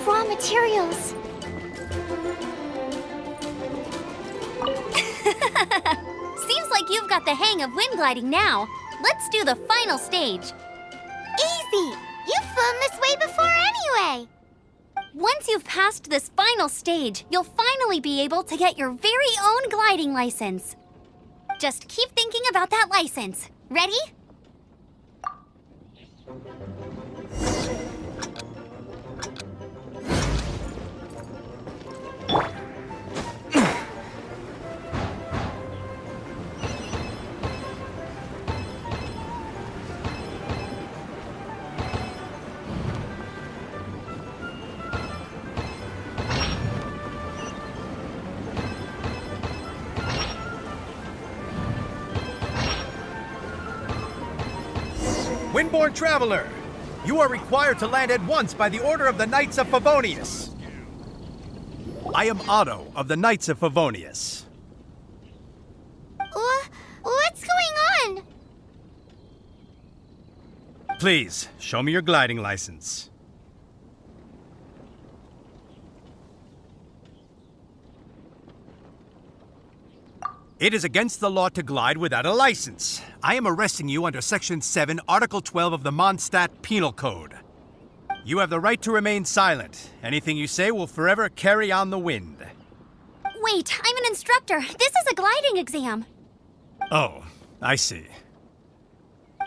raw materials. Seems like you've got the hang of wind gliding now. Let's do the final stage. Easy! You've flown this way before anyway! Once you've passed this final stage, you'll finally be able to get your very own gliding license. Just keep thinking about that license. Ready? Windborne Traveler, you are required to land at once by the order of the Knights of Favonius. I am Otto of the Knights of Favonius. What's going on? Please, show me your gliding license. It is against the law to glide without a license. I am arresting you under Section 7, Article 12 of the Mondstadt Penal Code. You have the right to remain silent. Anything you say will forever carry on the wind. Wait, I'm an instructor. This is a gliding exam. Oh, I see.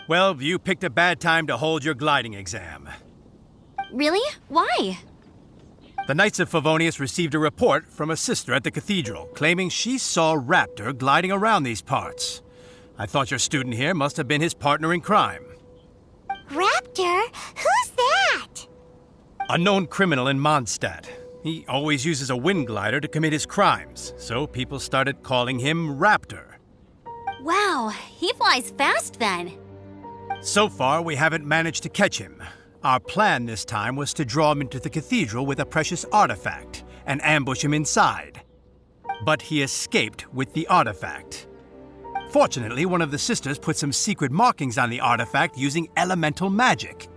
Well, you picked a bad time to hold your gliding exam. Really? Why? The Knights of Favonius received a report from a sister at the cathedral claiming she saw Raptor gliding around these parts. I thought your student here must have been his partner in crime. Raptor? Who's that? A known criminal in Mondstadt. He always uses a wind glider to commit his crimes, so people started calling him Raptor. Wow, he flies fast then. So far, we haven't managed to catch him. Our plan this time was to draw him into the cathedral with a precious artifact and ambush him inside. But he escaped with the artifact. Fortunately, one of the sisters put some secret markings on the artifact using elemental magic.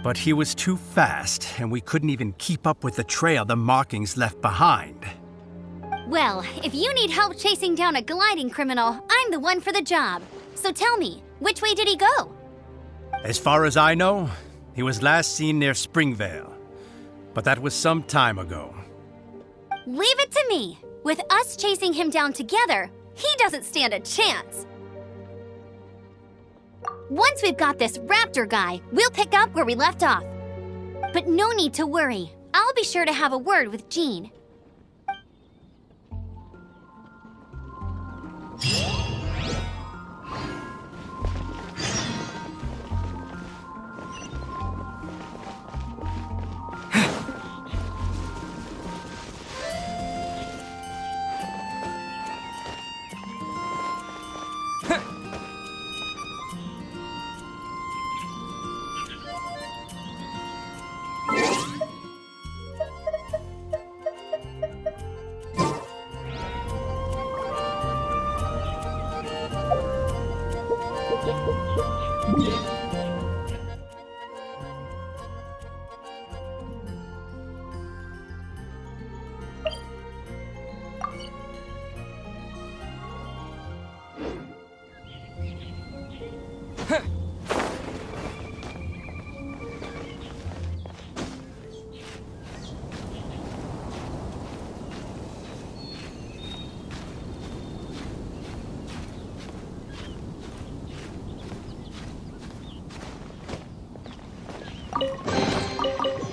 But he was too fast, and we couldn't even keep up with the trail the markings left behind. Well, if you need help chasing down a gliding criminal, I'm the one for the job. So tell me, which way did he go? As far as I know, he was last seen near Springvale. But that was some time ago. Leave it to me. With us chasing him down together, he doesn't stand a chance. Once we've got this Raptor guy, we'll pick up where we left off. But no need to worry. I'll be sure to have a word with Jean.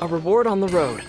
A reward on the road.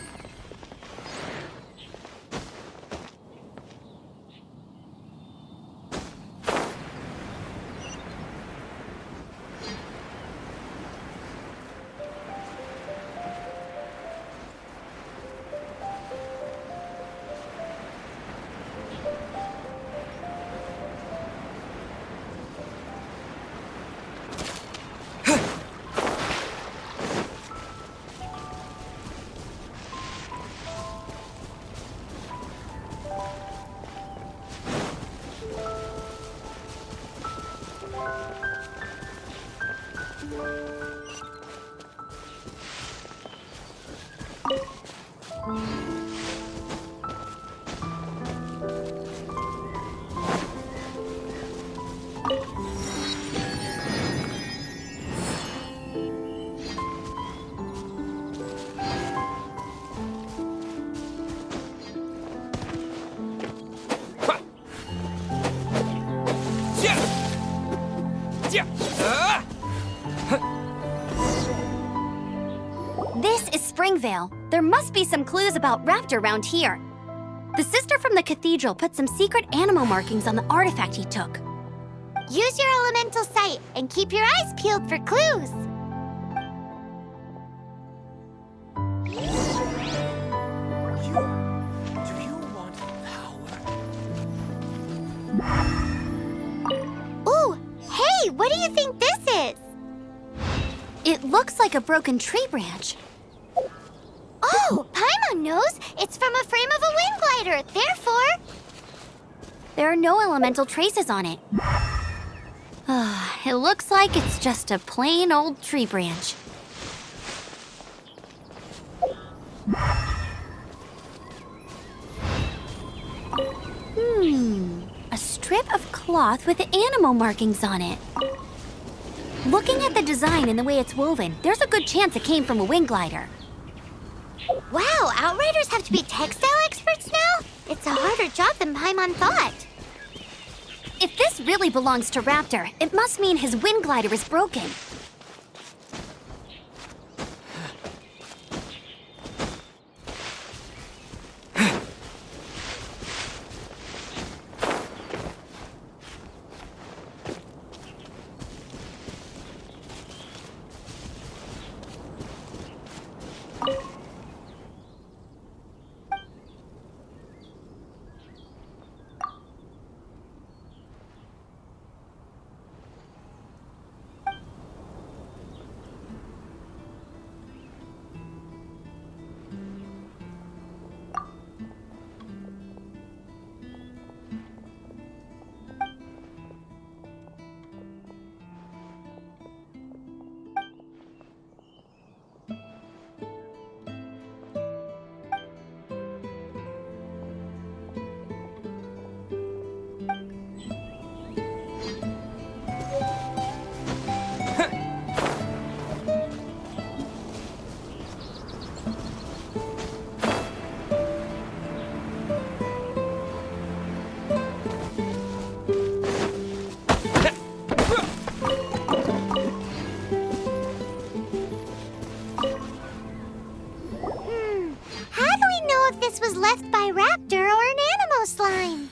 This is Springvale. There must be some clues about Raptor around here. The sister from the cathedral put some secret animal markings on the artifact he took. Use your elemental sight and keep your eyes peeled for clues. Do you want power? Ooh, hey, what do you think this is? It looks like a broken tree branch. Oh, Paimon knows. It's from a frame of a wind glider. Therefore, There are no elemental traces on it. It looks like it's just a plain old tree branch. A strip of cloth with animal markings on it. Looking at the design and the way it's woven, there's a good chance it came from a wind glider. wow, Outriders have to be textile experts now? It's a harder job than Paimon thought. If this really belongs to Raptor, it must mean his wind glider is broken. Was left by Raptor or an Animo slime.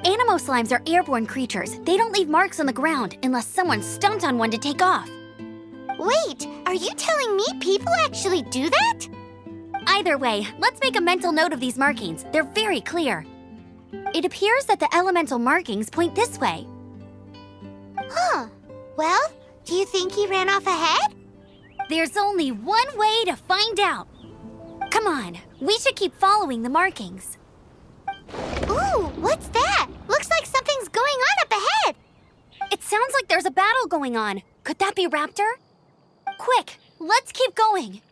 Animo slimes are airborne creatures. They don't leave marks on the ground unless someone stomped on one to take off. Wait, are you telling me people actually do that? Either way, let's make a mental note of these markings. They're very clear. It appears that the elemental markings point this way. Huh. Well, do you think he ran off ahead? There's only one way to find out. Come on, we should keep following the markings. Ooh, what's that? Looks like something's going on up ahead. It sounds like there's a battle going on. Could that be Raptor? Quick, let's keep going.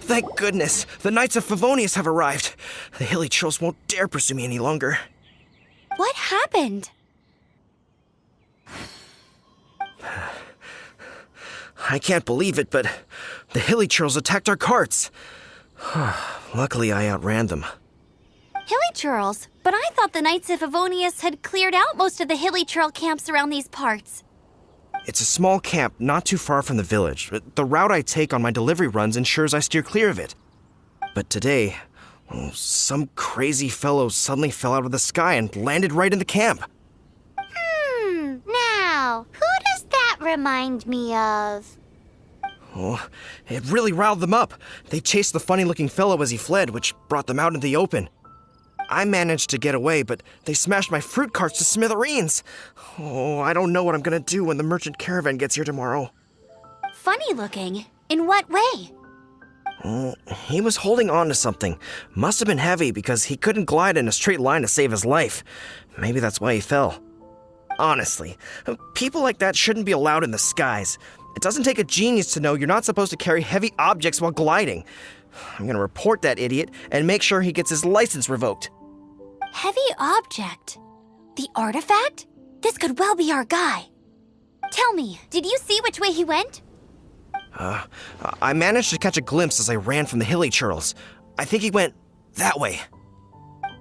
Thank goodness, the Knights of Favonius have arrived. The hilly trolls won't dare pursue me any longer. What happened? I can't believe it, but the hilly trolls attacked our carts. Luckily, I outran them. Hilly churls, but I thought the Knights of Favonius had cleared out most of the hilly churl camps around these parts. It's a small camp not too far from the village. The route I take on my delivery runs ensures I steer clear of it. But today, some crazy fellow suddenly fell out of the sky and landed right in the camp. Now, who does that remind me of? Oh, it really riled them up. They chased the funny-looking fellow as he fled, which brought them out into the open. I managed to get away, but they smashed my fruit carts to smithereens. Oh, I don't know what I'm gonna do when the merchant caravan gets here tomorrow. Funny looking? In what way? He was holding on to something. Must have been heavy because he couldn't glide in a straight line to save his life. Maybe that's why he fell. Honestly, people like that shouldn't be allowed in the skies. It doesn't take a genius to know you're not supposed to carry heavy objects while gliding. I'm gonna report that idiot and make sure he gets his license revoked. Heavy object? The artifact? This could well be our guy. Tell me, did you see which way he went? I managed to catch a glimpse as I ran from the hilly churls. I think he went that way.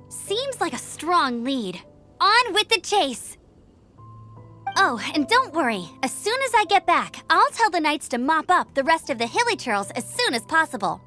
Seems like a strong lead. On with the chase! Oh, and don't worry. As soon as I get back, I'll tell the knights to mop up the rest of the hilly churls as soon as possible.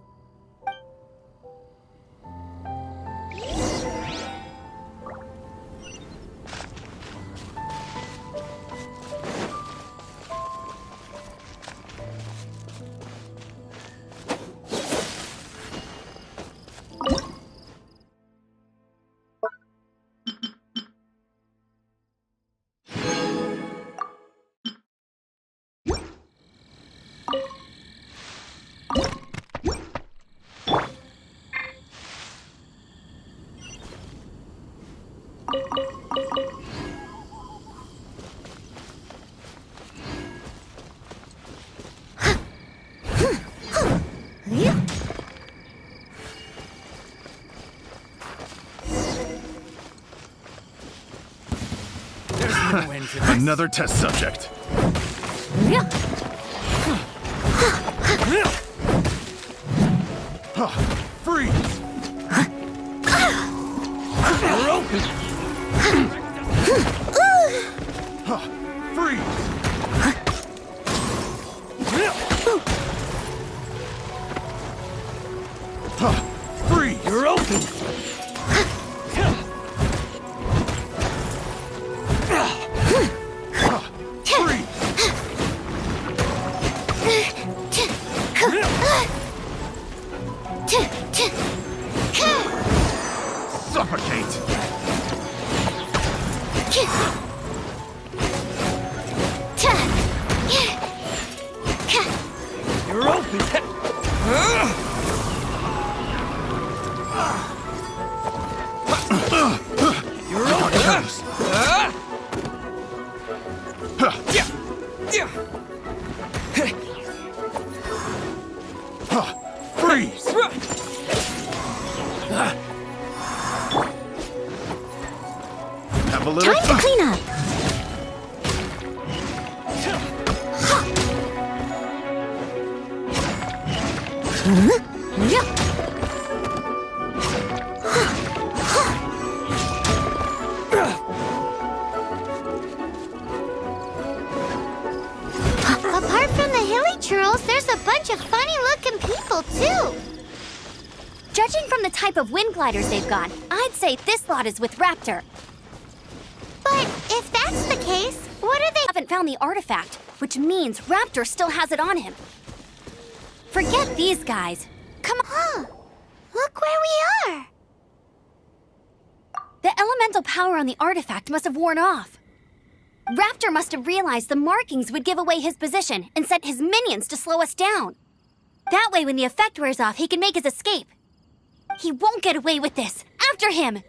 Another test subject. Freeze! You're open! Freeze! Freeze! You're open! Suffocate! You're open! You're open! Freeze! Have a little Time to clean up. Apart from the hilly churls, there's a bunch of funny-looking people, too. Judging from the type of wind gliders they've got, I'd say this lot is with Raptor. But if that's the case, what are they? Haven't found the artifact, which means Raptor still has it on him. Forget these guys. Come on. Huh. Look where we are. The elemental power on the artifact must have worn off. Raptor must have realized the markings would give away his position and sent his minions to slow us down. That way, when the effect wears off, he can make his escape. He won't get away with this. After him!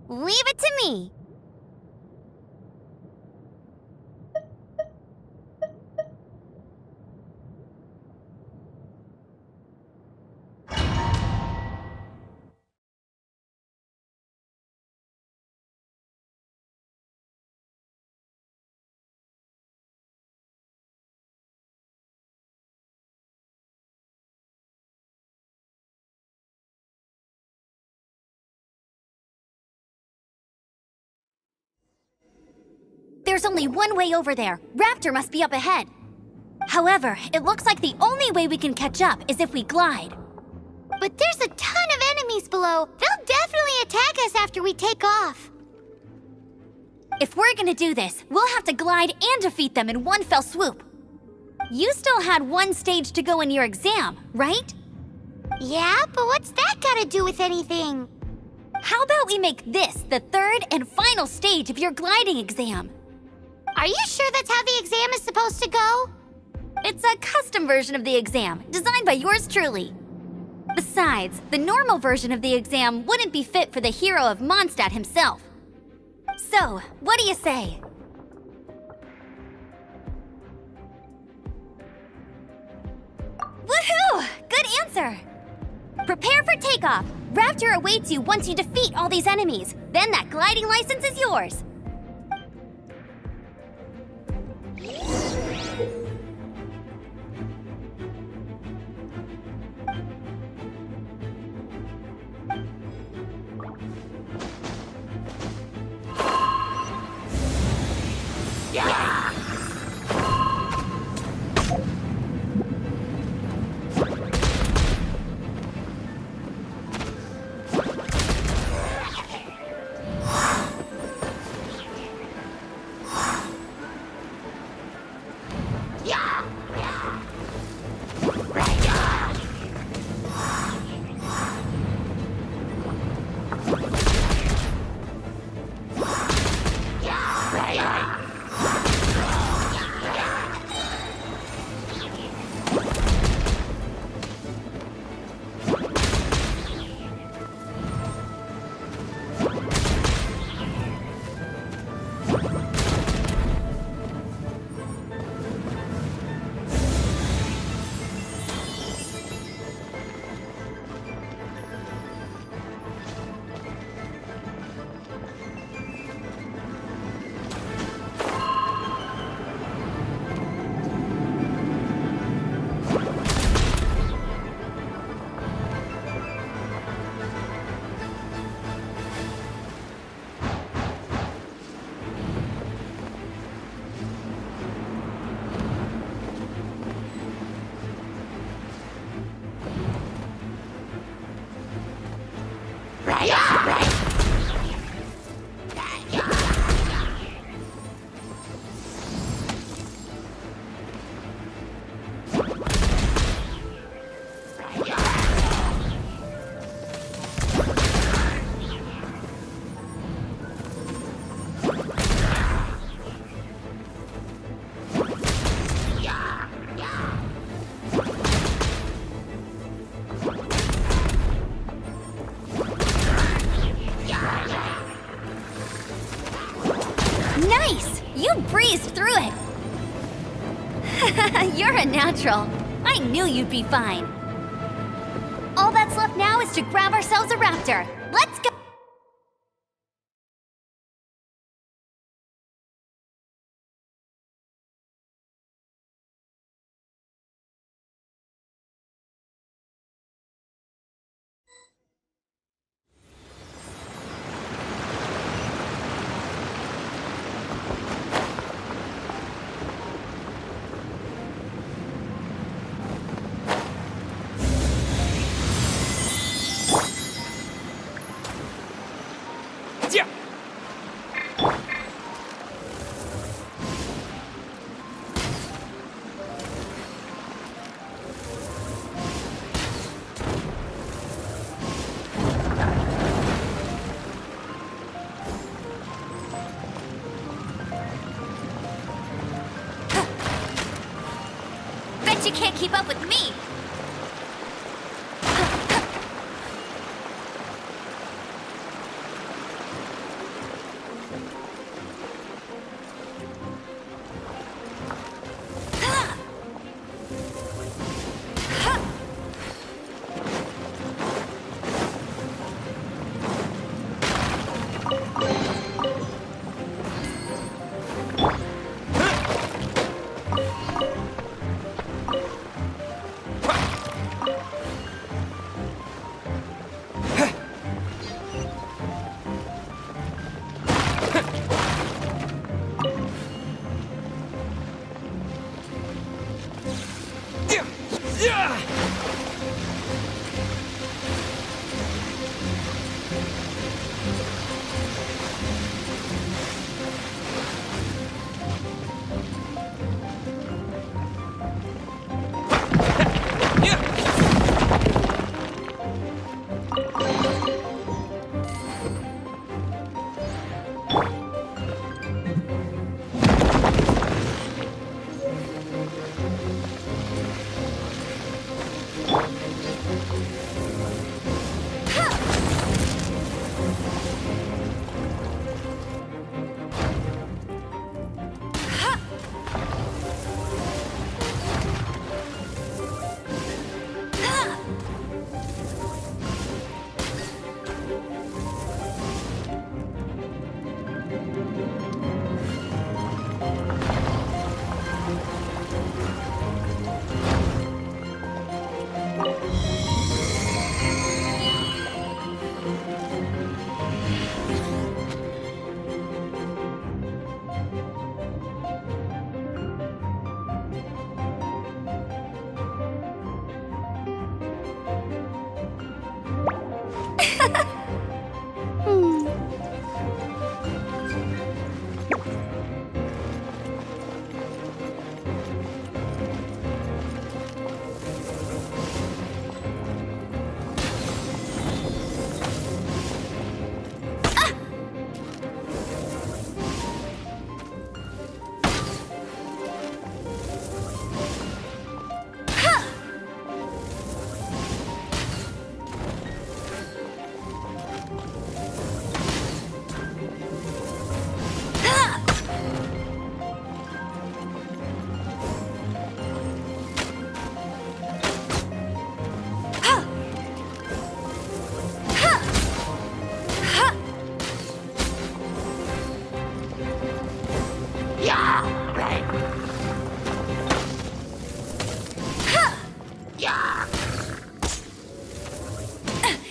Leave it to me. There's only one way over there. Raptor must be up ahead. However, it looks like the only way we can catch up is if we glide. But there's a ton of enemies below. They'll definitely attack us after we take off. If we're gonna do this, we'll have to glide and defeat them in one fell swoop. You still had one stage to go in your exam, right? Yeah, but what's that gotta do with anything? How about we make this the third and final stage of your gliding exam? Are you sure that's how the exam is supposed to go? It's a custom version of the exam, designed by yours truly. Besides, the normal version of the exam wouldn't be fit for the hero of Mondstadt himself. So, what do you say? Woohoo! Good answer! Prepare for takeoff. Raptor awaits you once you defeat all these enemies. Then that gliding license is yours. Nice! You breezed through it! You're a natural. I knew you'd be fine. All that's left now is to grab ourselves a raptor. Let's go! Bet you can't keep up with me!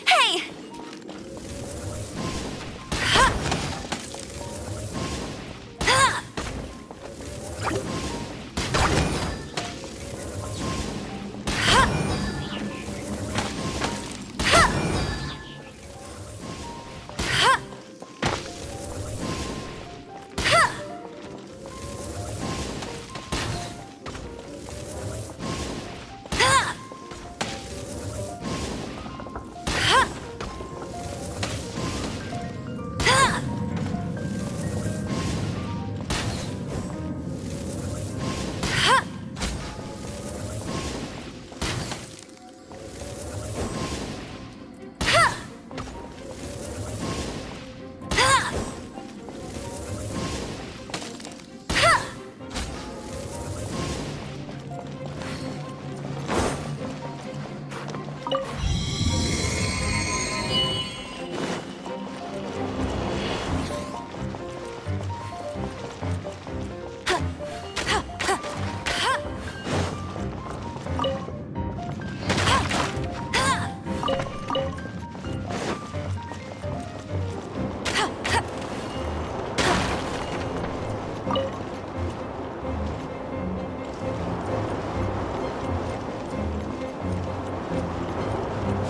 Hey!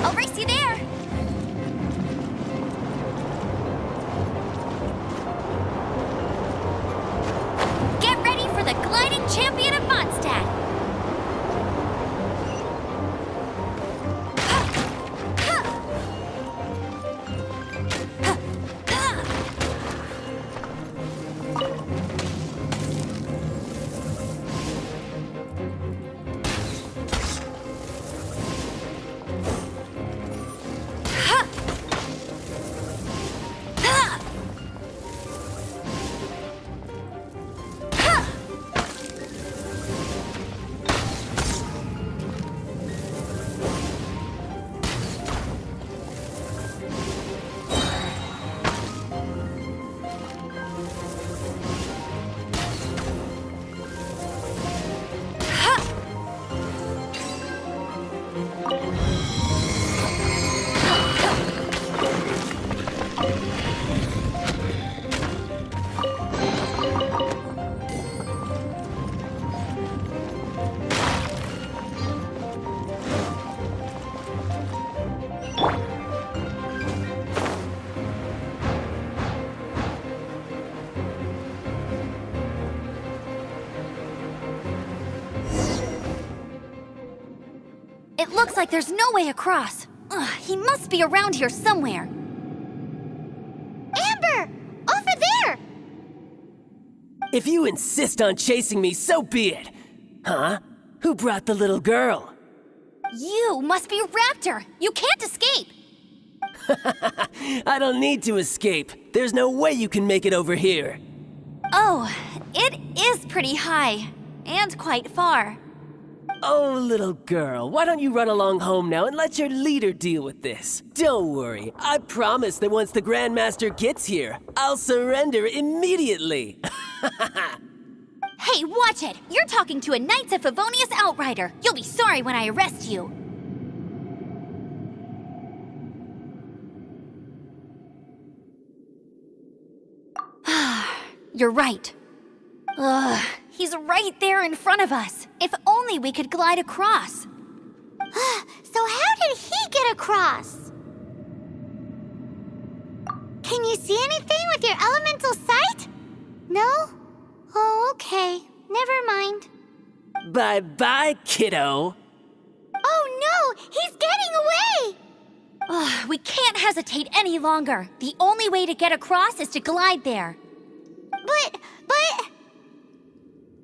I'll race you there! Get ready for the gliding champion of Mondstadt! It looks like there's no way across. Ugh, he must be around here somewhere. Amber! Over there! If you insist on chasing me, so be it. Huh? Who brought the little girl? You must be Raptor. You can't escape. I don't need to escape. There's no way you can make it over here. Oh, it is pretty high. And quite far. Oh, little girl, why don't you run along home now and let your leader deal with this? Don't worry, I promise that once the Grandmaster gets here, I'll surrender immediately. Hey, watch it! You're talking to a Knights of Favonius outrider. You'll be sorry when I arrest you. You're right. Ugh, he's right there in front of us. If only we could glide across. So how did he get across? Can you see anything with your elemental sight? No? Oh, okay. Never mind. Bye-bye, kiddo. Oh no! He's getting away! Ugh, we can't hesitate any longer. The only way to get across is to glide there. But...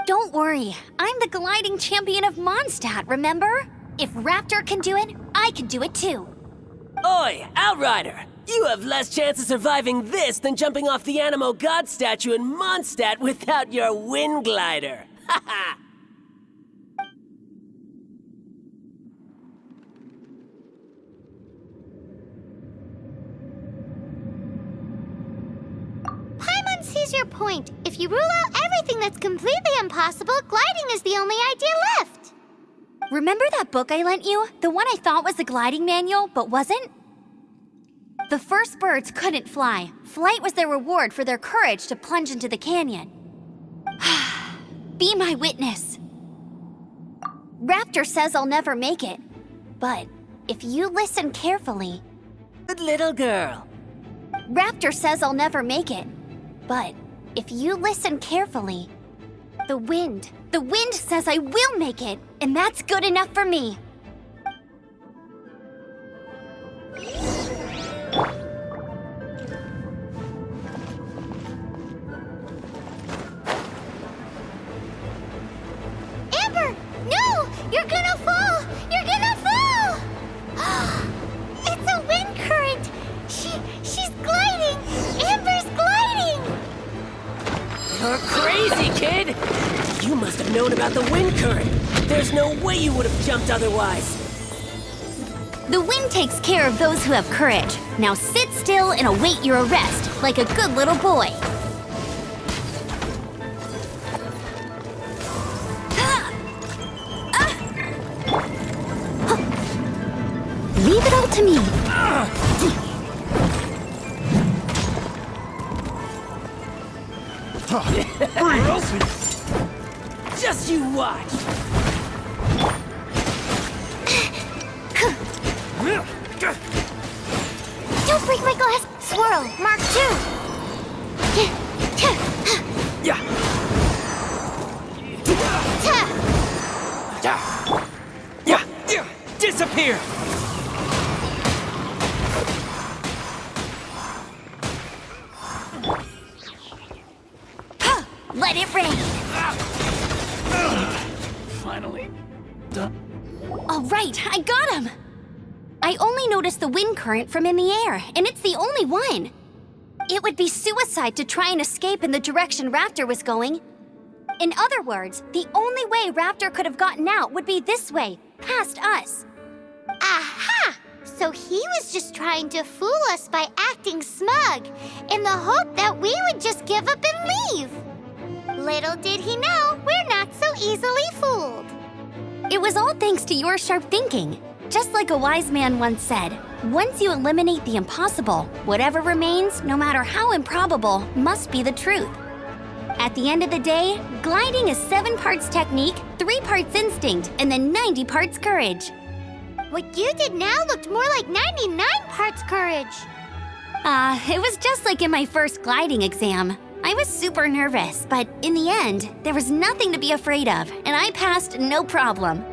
Don't worry, I'm the gliding champion of Mondstadt, remember? If Raptor can do it, I can do it too. Oi, Outrider! You have less chance of surviving this than jumping off the Animo God statue in Mondstadt without your wind glider. Ha ha! Paimon sees your point. If you rule out everything that's completely impossible, gliding is the only idea left. Remember that book I lent you? The one I thought was the gliding manual, but wasn't? The first birds couldn't fly. Flight was their reward for their courage to plunge into the canyon. Be my witness. Raptor says I'll never make it. But if you listen carefully... Good little girl. Raptor says I'll never make it. But if you listen carefully... The wind says I will make it. And that's good enough for me. Amber! No! You're gonna fall! You're gonna fall! It's a wind current! She's gliding! Amber's gliding! You're crazy, kid! You must have known about the wind current. There's no way you would have jumped otherwise. The wind takes care of those who have courage. Now sit still and await your arrest, like a good little boy. Leave it all to me. Just you watch. Don't break my glass! Swirl, Mark 2! Yeah. Yeah. Disappear. Let it rain. Finally. Done. All right, I got him. I only noticed the wind current from in the air, and it's the only one. It would be suicide to try and escape in the direction Raptor was going. In other words, the only way Raptor could have gotten out would be this way, past us. Aha! So he was just trying to fool us by acting smug, in the hope that we would just give up and leave. Little did he know, we're not so easily fooled. It was all thanks to your sharp thinking. Just like a wise man once said, once you eliminate the impossible, whatever remains, no matter how improbable, must be the truth. At the end of the day, gliding is 7 parts technique, 3 parts instinct, and then 90 parts courage. What you did now looked more like 99 parts courage. It was just like in my first gliding exam. I was super nervous, but in the end, there was nothing to be afraid of, and I passed no problem.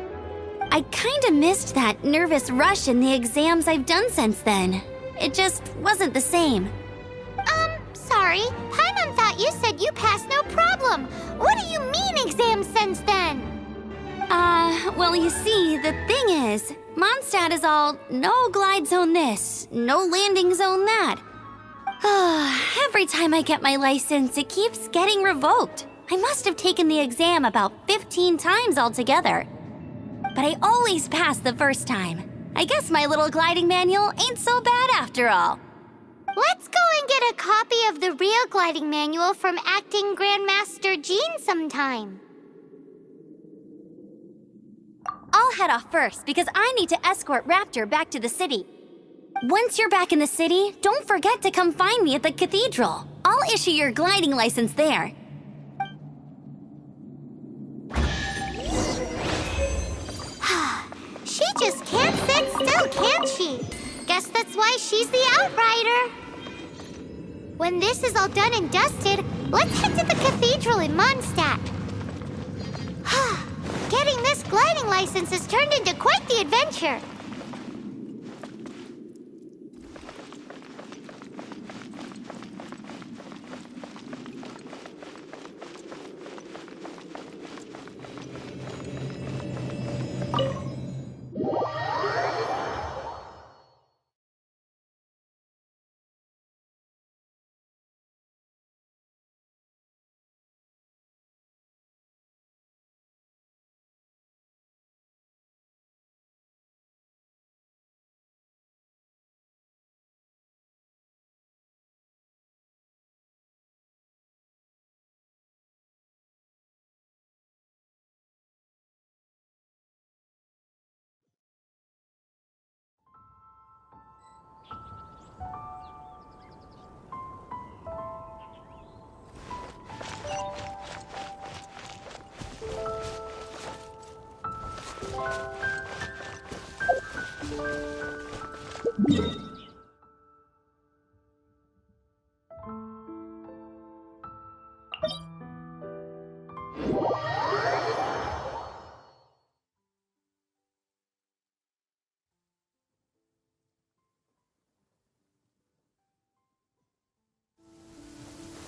I kinda missed that nervous rush in the exams I've done since then. It just wasn't the same. Sorry. Paimon thought you said you passed no problem. What do you mean exams since then? Well, you see, the thing is, Mondstadt is all no glide zone this, no landing zone that. Every time I get my license, it keeps getting revoked. I must have taken the exam about 15 times altogether. But I always pass the first time. I guess my little gliding manual ain't so bad after all. Let's go and get a copy of the real gliding manual from Acting Grandmaster Jean sometime. I'll head off first because I need to escort Raptor back to the city. Once you're back in the city, don't forget to come find me at the cathedral. I'll issue your gliding license there. She just can't sit still, can she? Guess that's why she's the outrider. When this is all done and dusted, let's head to the cathedral in Mondstadt. Getting this gliding license has turned into quite the adventure.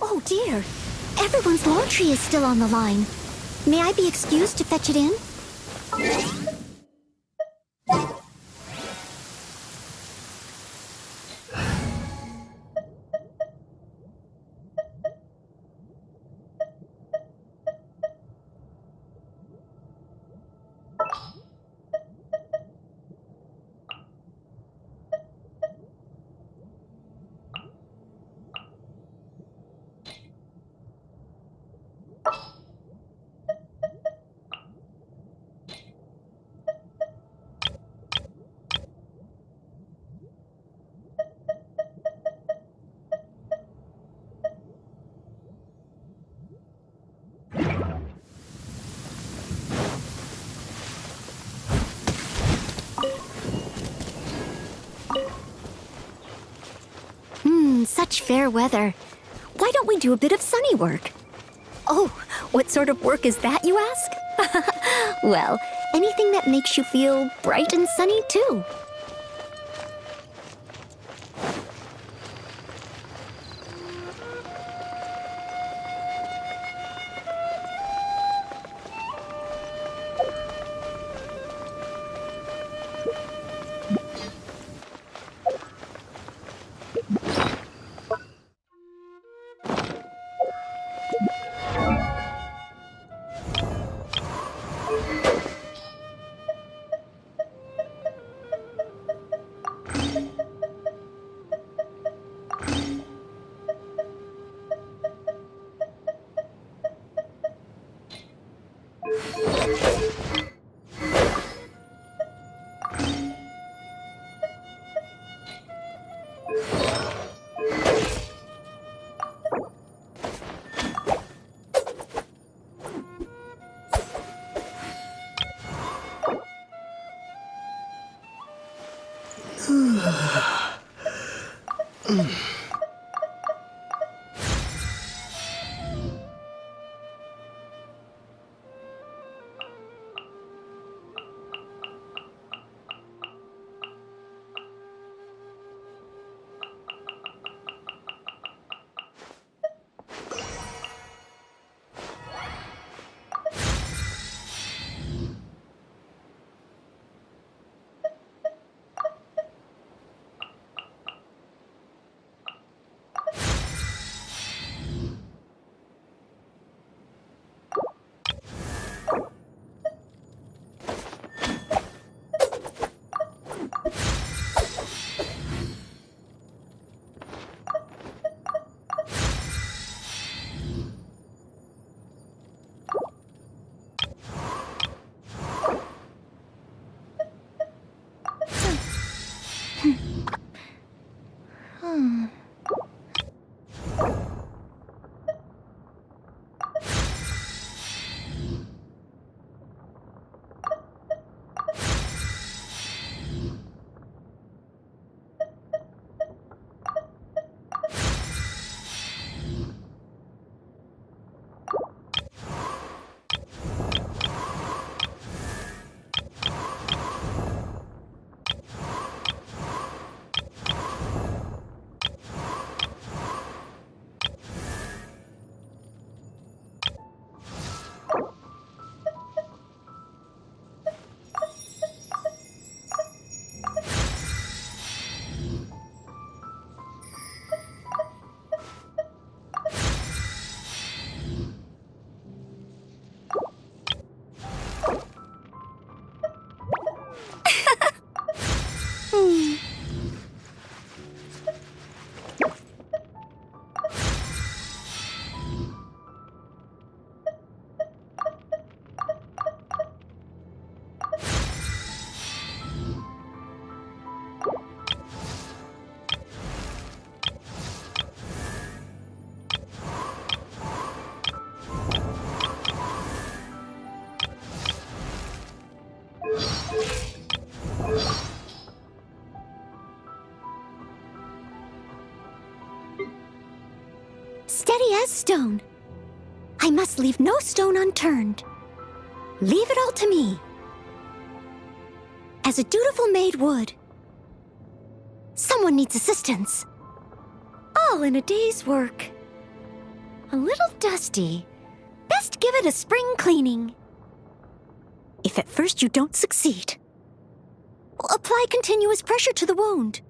Oh dear, everyone's laundry is still on the line. May I be excused to fetch it in? Such fair weather. Why don't we do a bit of sunny work? Oh, what sort of work is that, you ask? Well, anything that makes you feel bright and sunny, too. steady as stone. I must leave no stone unturned. Leave it all to me. As a dutiful maid would. Someone needs assistance. All in a day's work. A little dusty. Best give it a spring cleaning. If at first you don't succeed, apply continuous pressure to the wound.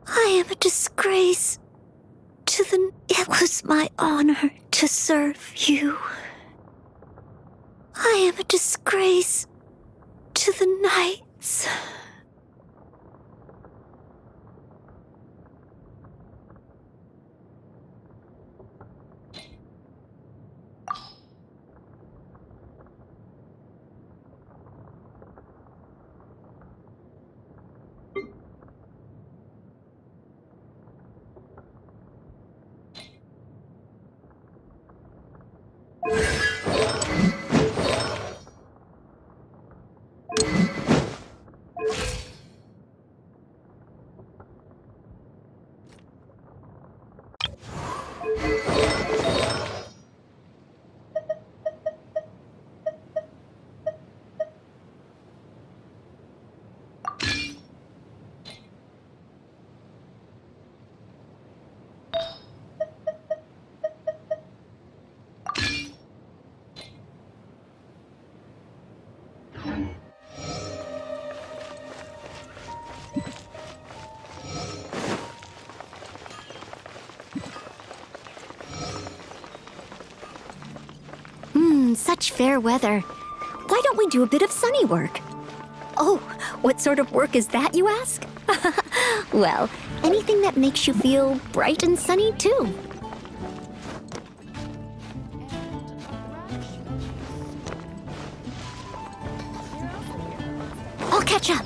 I am a disgrace to the... It was my honor to serve you. I am a disgrace to the knights. Such fair weather. Why don't we do a bit of sunny work? Oh, what sort of work is that, you ask? Well, anything that makes you feel bright and sunny, too. I'll catch up.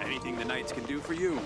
Anything the knights can do for you.